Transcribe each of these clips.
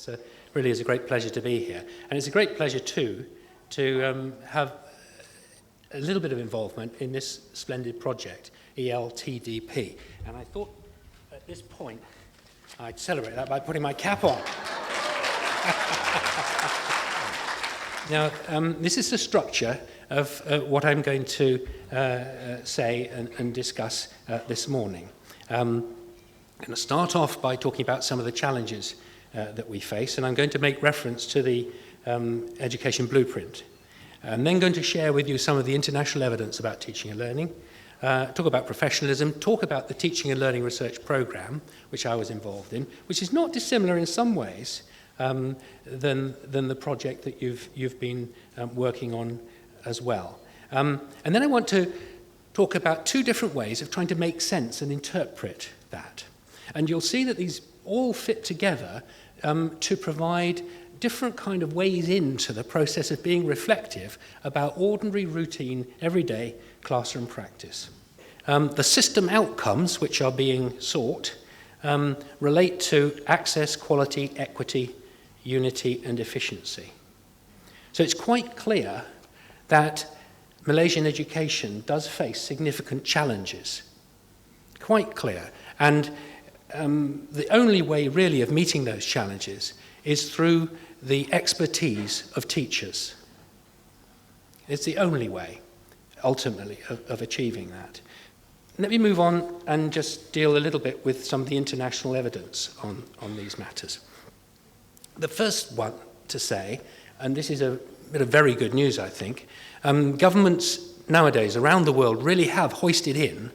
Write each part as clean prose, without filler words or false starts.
It really is a great pleasure to be here. And it's a great pleasure, too, to have a little bit of involvement in this splendid project, ELTDP. And I thought at this point I'd celebrate that by putting my cap on. Now, this is the structure of what I'm going to say and discuss this morning. I'm going to start off by talking about some of the challenges that we face, and I'm going to make reference to the education blueprint. I'm then going to share with you some of the international evidence about teaching and learning, talk about professionalism, talk about the teaching and learning research program, which I was involved in, which is not dissimilar in some ways than the project that you've been working on as well. And then I want to talk about two different ways of trying to make sense and interpret that. And you'll see that these all fit together to provide different kind of ways into the process of being reflective about ordinary, routine, everyday classroom practice. The system outcomes which are being sought relate to access, quality, equity, unity, and efficiency. So it's quite clear that Malaysian education does face significant challenges. Quite clear. And the only way really of meeting those challenges is through the expertise of teachers. It's the only way, ultimately, of achieving that. Let me move on and just deal a little bit with some of the international evidence on these matters. The first one to say, and this is a bit of very good news, I think, governments nowadays around the world really have hoisted in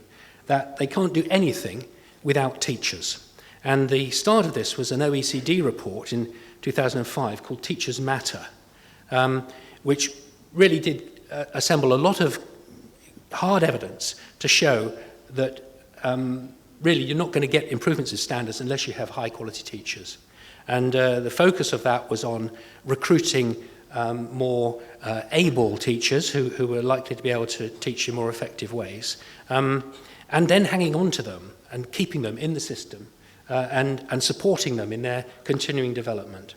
that they can't do anything without teachers. And the start of this was an OECD report in 2005 called Teachers Matter, which really did assemble a lot of hard evidence to show that really you're not going to get improvements in standards unless you have high quality teachers. And the focus of that was on recruiting more able teachers who were likely to be able to teach in more effective ways, and then hanging on to them and keeping them in the system and supporting them in their continuing development.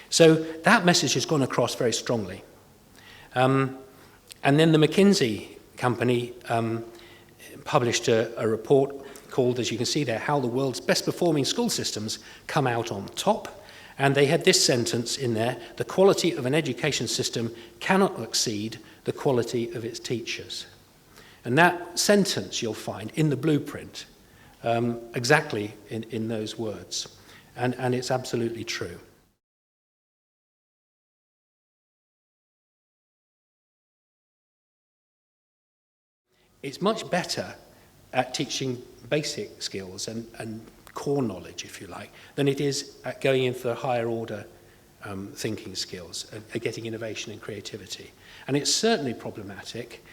So that message has gone across very strongly. And then the McKinsey company published a report called, as you can see there, How the World's Best Performing School Systems Come Out on Top. And they had this sentence in there: the quality of an education system cannot exceed the quality of its teachers. And that sentence you'll find in the blueprint exactly in those words. And it's absolutely true. It's much better at teaching basic skills and core knowledge, if you like, than it is at going in for higher order thinking skills, at getting innovation and creativity. And it's certainly problematic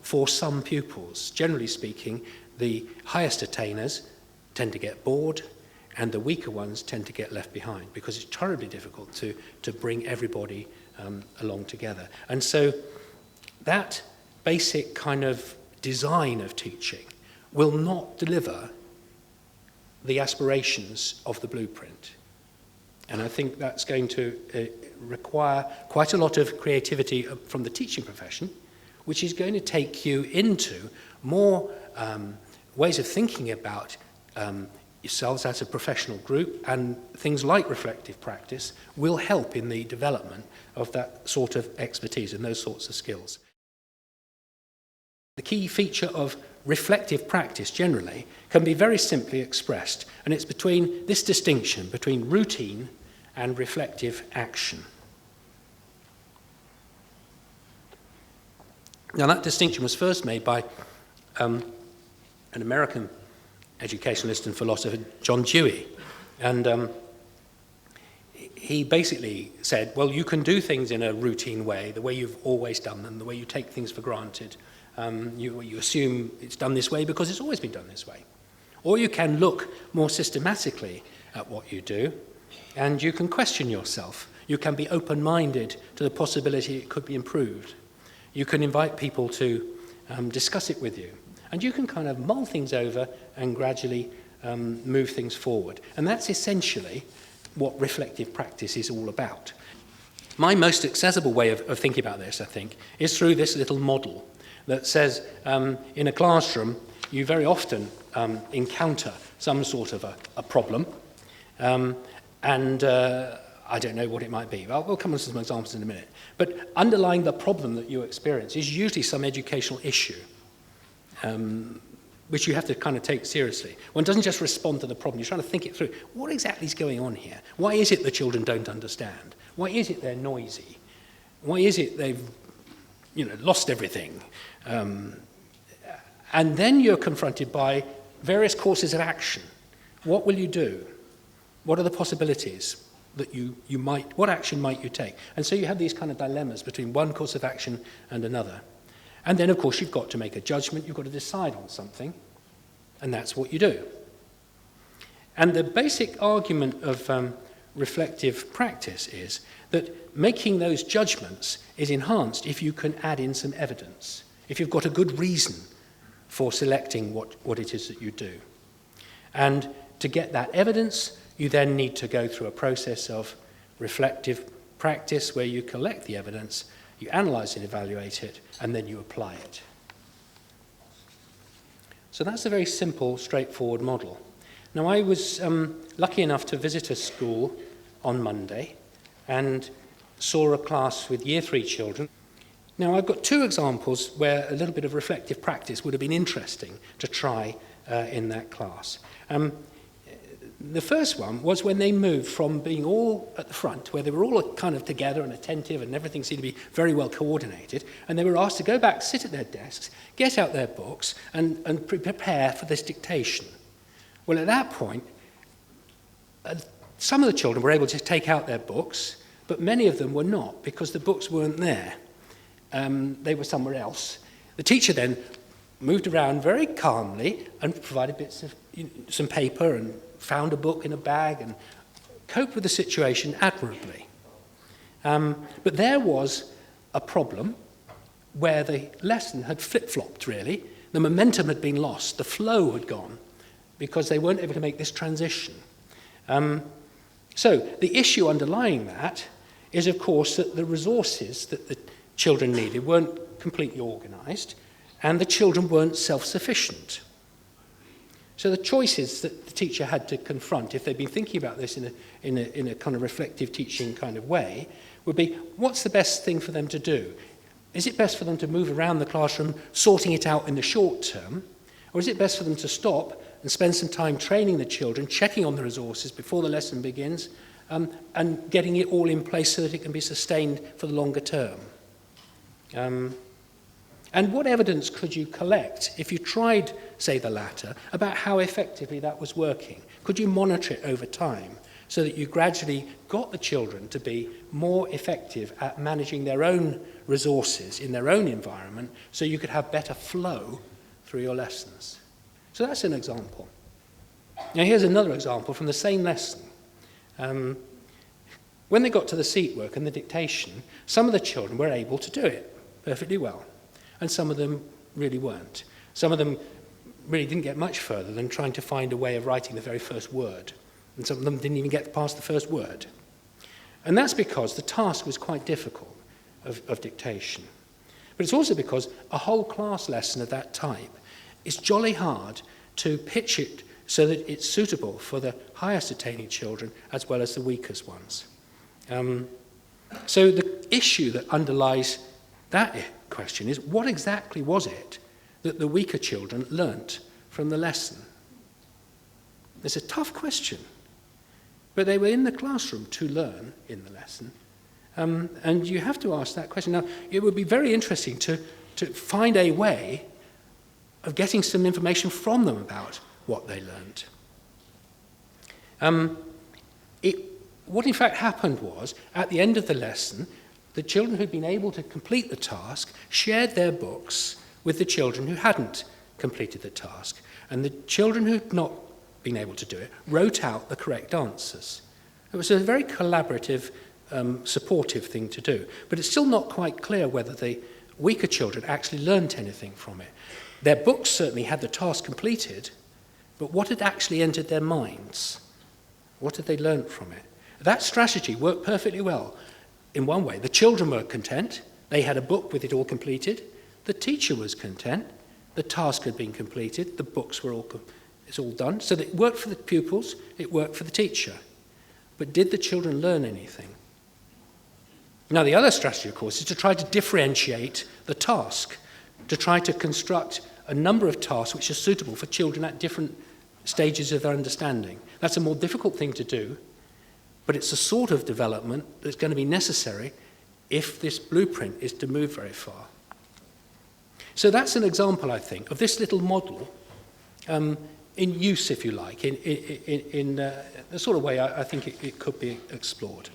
for some pupils. Generally speaking, the highest attainers tend to get bored, and the weaker ones tend to get left behind, because it's terribly difficult to bring everybody along together. And so that basic kind of design of teaching will not deliver the aspirations of the blueprint. And I think that's going to require quite a lot of creativity from the teaching profession, which is going to take you into more ways of thinking about yourselves as a professional group, and things like reflective practice will help in the development of that sort of expertise and those sorts of skills. The key feature of reflective practice generally can be very simply expressed, and it's between this distinction between routine and reflective action. Now, that distinction was first made by an American educationalist and philosopher, John Dewey, and he basically said, well, you can do things in a routine way, the way you've always done them, the way you take things for granted. You assume it's done this way because it's always been done this way. Or you can look more systematically at what you do, and you can question yourself. You can be open-minded to the possibility it could be improved. You can invite people to discuss it with you. And you can kind of mull things over and gradually move things forward. And that's essentially what reflective practice is all about. My most accessible way of thinking about this, I think, is through this little model that says in a classroom you very often encounter some sort of a problem, and I don't know what it might be. We'll come on to some examples in a minute. But underlying the problem that you experience is usually some educational issue, which you have to kind of take seriously. One doesn't just respond to the problem. You're trying to think it through. What exactly is going on here? Why is it the children don't understand? Why is it they're noisy? Why is it they've lost everything? And then you're confronted by various courses of action. What will you do? What are the possibilities that you might, what action might you take? And so you have these kind of dilemmas between one course of action and another. And then, of course, you've got to make a judgment, you've got to decide on something, and that's what you do. And the basic argument of reflective practice is that making those judgments is enhanced if you can add in some evidence, if you've got a good reason for selecting what it is that you do. And to get that evidence, you then need to go through a process of reflective practice where you collect the evidence, you analyse and evaluate it, and then you apply it. So that's a very simple, straightforward model. Now, I was lucky enough to visit a school on Monday and saw a class with Year 3 children. Now, I've got two examples where a little bit of reflective practice would have been interesting to try in that class. The first one was when they moved from being all at the front, where they were all kind of together and attentive and everything seemed to be very well coordinated, and they were asked to go back, sit at their desks, get out their books, and prepare for this dictation. Well, at that point, some of the children were able to take out their books, but many of them were not, because the books weren't there. They were somewhere else. The teacher then moved around very calmly and provided bits of some paper and found a book in a bag and coped with the situation admirably. But there was a problem where the lesson had flip-flopped, really. The momentum had been lost, the flow had gone, because they weren't able to make this transition. So the issue underlying that is, of course, that the resources that the children needed weren't completely organised, and the children weren't self-sufficient. So the choices that the teacher had to confront, if they'd been thinking about this in a kind of reflective teaching kind of way, would be, what's the best thing for them to do? Is it best for them to move around the classroom, sorting it out in the short term? Or is it best for them to stop and spend some time training the children, checking on the resources before the lesson begins, and getting it all in place so that it can be sustained for the longer term? And what evidence could you collect if you tried, say, the latter, about how effectively that was working? Could you monitor it over time so that you gradually got the children to be more effective at managing their own resources in their own environment so you could have better flow through your lessons? So that's an example. Now here's another example from the same lesson. When they got to the seat work and the dictation, some of the children were able to do it perfectly well. And some of them really weren't. Some of them really didn't get much further than trying to find a way of writing the very first word. And some of them didn't even get past the first word. And that's because the task was quite difficult of dictation. But it's also because a whole class lesson of that type is jolly hard to pitch it so that it's suitable for the highest attaining children as well as the weakest ones. So the issue that underlies that question is, what exactly was it that the weaker children learnt from the lesson? It's a tough question, but they were in the classroom to learn in the lesson, and you have to ask that question. Now, it would be very interesting to find a way of getting some information from them about what they learnt. What in fact happened was, at the end of the lesson, the children who'd been able to complete the task shared their books with the children who hadn't completed the task. And the children who'd not been able to do it wrote out the correct answers. It was a very collaborative, supportive thing to do. But it's still not quite clear whether the weaker children actually learnt anything from it. Their books certainly had the task completed, but what had actually entered their minds? What had they learnt from it? That strategy worked perfectly well. In one way, the children were content. They had a book with it all completed. The teacher was content. The task had been completed. The books were it's all done. So it worked for the pupils. It worked for the teacher. But did the children learn anything? Now, the other strategy, of course, is to try to differentiate the task, to try to construct a number of tasks which are suitable for children at different stages of their understanding. That's a more difficult thing to do, but it's a sort of development that's going to be necessary if this blueprint is to move very far. So that's an example, I think, of this little model in use, if you like, in the sort of way I think it could be explored.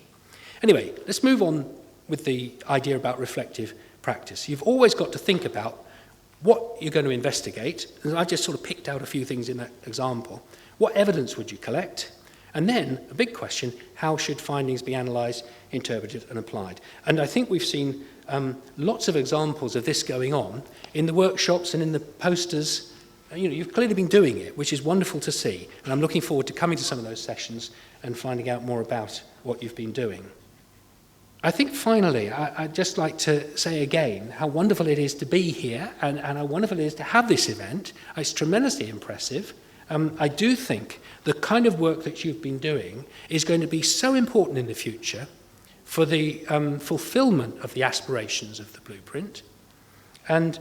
Anyway, let's move on with the idea about reflective practice. You've always got to think about what you're going to investigate. And I just sort of picked out a few things in that example. What evidence would you collect? And then, a big question, how should findings be analysed, interpreted and applied? And I think we've seen lots of examples of this going on in the workshops and in the posters. You've clearly been doing it, which is wonderful to see. And I'm looking forward to coming to some of those sessions and finding out more about what you've been doing. I think finally, I'd just like to say again how wonderful it is to be here and how wonderful it is to have this event. It's tremendously impressive. I do think the kind of work that you've been doing is going to be so important in the future for the fulfillment of the aspirations of the blueprint. And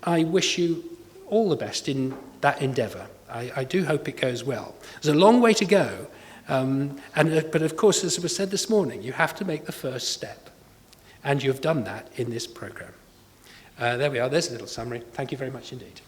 I wish you all the best in that endeavour. I do hope it goes well. There's a long way to go. But of course, as was said this morning, you have to make the first step. And you've done that in this programme. There we are. There's a little summary. Thank you very much indeed.